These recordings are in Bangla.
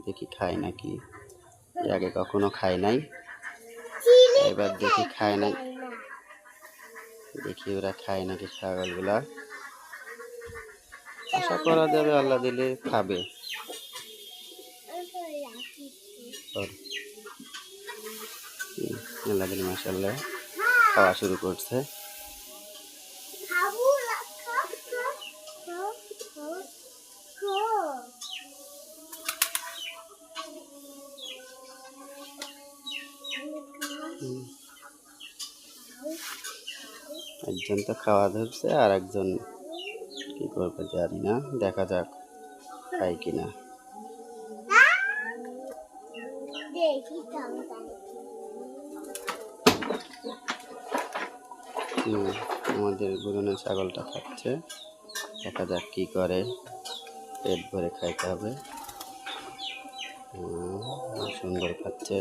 দেখি খায় নাকি, এর আগে কখনো খায় নাই, এবার দেখি খায় নাই, দেখি ওরা খায় নাকি ছাগলগুলা। আশা করা যাবে আল্লাহ দিলে খাবে। আল্লাহ দিলে মাশাআল্লাহ খাওয়া শুরু করছে। একজন তো খাওয়া ধরছে, আর একজন কি করবে জানি না, দেখা যাক খাই কিনা। আমাদের গুরুনে ছাগলটা খাচ্ছে, দেখা যাক কি করে, পেট ভরে খাইতে হবে। সুন্দর খাচ্ছে।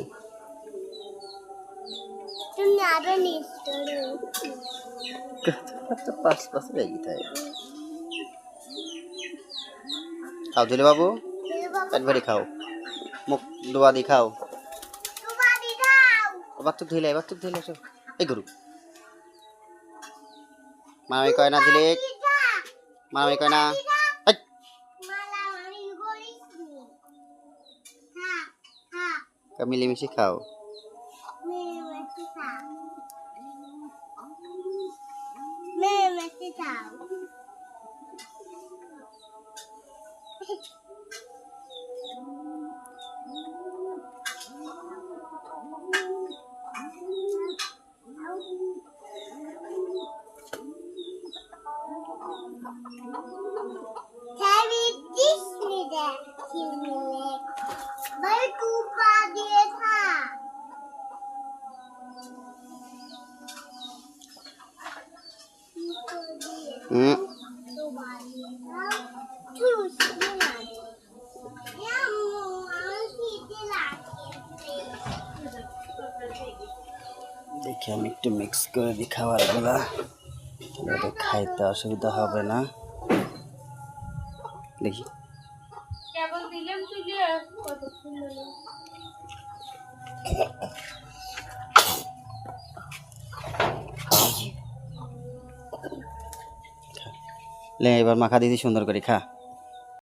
খাও দিলে বাবু, পেট ভরে খাও, মুখ ডোবা দি খাও, বাচ্চুক ধুইলে এসো। এই গরু মামাই কয় না দিলে, মামাই কয় না, মিলেমিশে খাও। দেখি আমি একটু মিক্স করে দিই খাবারগুলা, খাইতে অসুবিধা হবে না। দেখি লে, এবার মাখা দিদি সুন্দর করে খা।